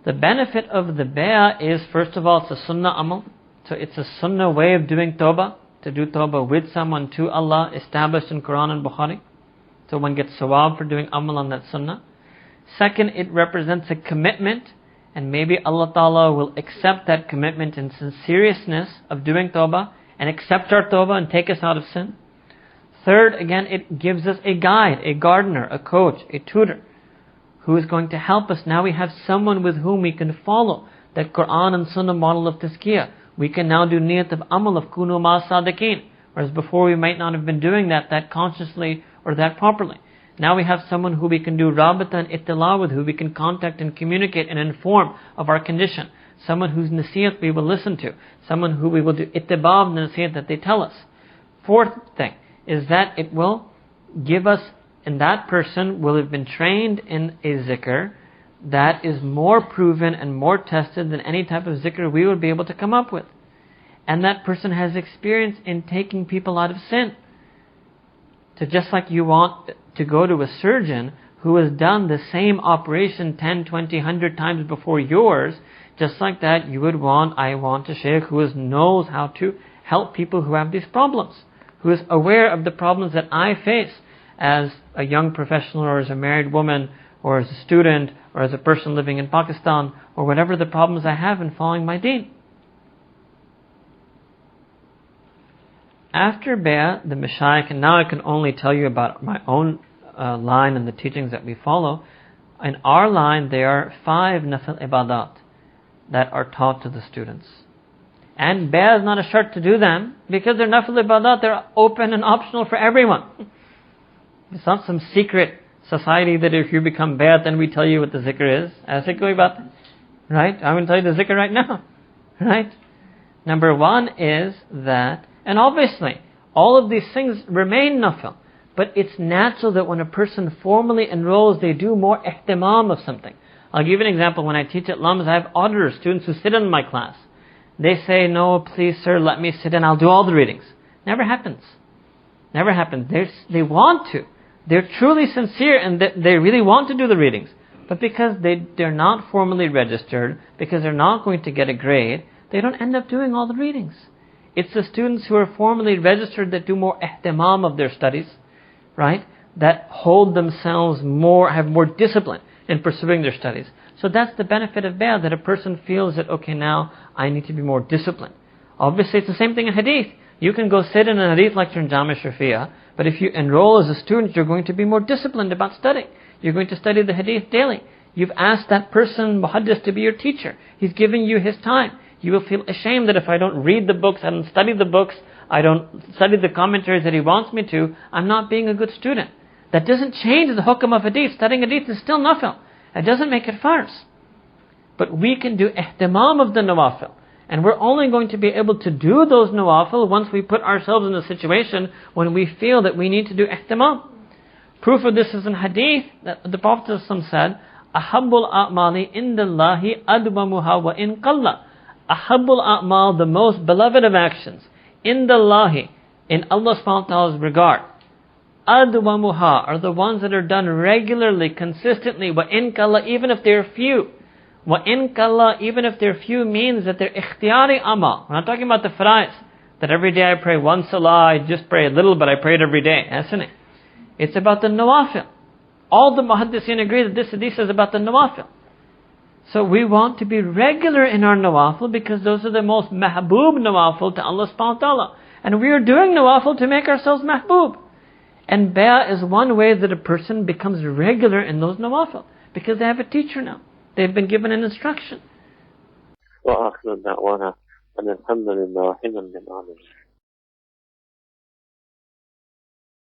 The benefit of the bayah is, first of all, it's a sunnah amal. So it's a sunnah way of doing tawbah, to do tawbah with someone to Allah, established in Qur'an and Bukhari. So one gets sawab for doing amal on that sunnah. Second, it represents a commitment, and maybe Allah Ta'ala will accept that commitment and seriousness of doing tawbah, and accept our tawbah and take us out of sin. Third, again, it gives us a guide, a gardener, a coach, a tutor, who is going to help us. Now we have someone with whom we can follow that Qur'an and Sunnah model of tazkiyah. We can now do niyat of amal of kunu ma sadiqeen, whereas before we might not have been doing that consciously or that properly. Now we have someone who we can do rabata and ittila with, who we can contact and communicate and inform of our condition. Someone whose nasiyat we will listen to. Someone who we will do ittiba of the nasiyat that they tell us. Fourth thing is that it will give us, and that person will have been trained in a zikr that is more proven and more tested than any type of zikr we would be able to come up with. And that person has experience in taking people out of sin. So just like you want to go to a surgeon who has done the same operation 10, 20, 100 times before yours, just like that I want a shaykh who knows how to help people who have these problems, who is aware of the problems that I face as a young professional, or as a married woman, or as a student, or as a person living in Pakistan, or whatever the problems I have in following my deen. After bayah, the mashayikh, and now I can only tell you about my own line and the teachings that we follow. In our line, there are 5 nafil ibadat that are taught to the students. And bayah is not a shart to do them, because they're nafil ibadat, they're open and optional for everyone. It's not some secret society that if you become bayah, then we tell you what the zikr is. Aise koi baat hai. Right? I'm going to tell you the zikr right now. Right? Number 1 is that, and obviously, all of these things remain nafil, but it's natural that when a person formally enrolls, they do more ihtimam of something. I'll give you an example. When I teach at Lums, I have auditors, students who sit in my class. They say, no, please sir, let me sit in, I'll do all the readings. Never happens. Never happens. They want to. They're truly sincere and they really want to do the readings. But because they're not formally registered, because they're not going to get a grade, they don't end up doing all the readings. It's the students who are formally registered that do more ihtimam of their studies, right? That hold themselves more, have more discipline in pursuing their studies. So that's the benefit of bayah, that a person feels that, okay, now I need to be more disciplined. Obviously, it's the same thing in hadith. You can go sit in a hadith lecture in Jami Shafi'ah, but if you enroll as a student, you're going to be more disciplined about studying. You're going to study the hadith daily. You've asked that person, muhaddis, to be your teacher. He's giving you his time. You will feel ashamed that if I don't read the books, I don't study the books, I don't study the commentaries that he wants me to, I'm not being a good student. That doesn't change the hukam of hadith. Studying hadith is still nafil. It doesn't make it farz. But we can do ihtimam of the nawafil. And we're only going to be able to do those nawafil once we put ourselves in a situation when we feel that we need to do ihtimam. Proof of this is in hadith that the Prophet said, Ahabbul a'mali indallahi adwamuha wa in qalla. Ahabbul a'mal, the most beloved of actions, indallahi, in Allah subhanahu wa ta'ala's regard. Adwamuha are the ones that are done regularly, consistently, wa in qalla, even if they're few. Wa in qalla, even if they're few, means that they're ikhtiyari amal. We're not talking about the fara'is, that every day I pray one salah, I just pray a little, but I pray it every day. Isn't it? It's about the nawafil. All the muhaddisin agree that this hadith is about the nawafil. So we want to be regular in our nawafil, because those are the most mahbub nawafil to Allah subhanahu wa ta'ala. And we are doing nawafil to make ourselves mahbub. And bayah is one way that a person becomes regular in those nawafil, because they have a teacher now. They've been given an instruction. وآخر دعوانا أن الحمد لله رب العالمين.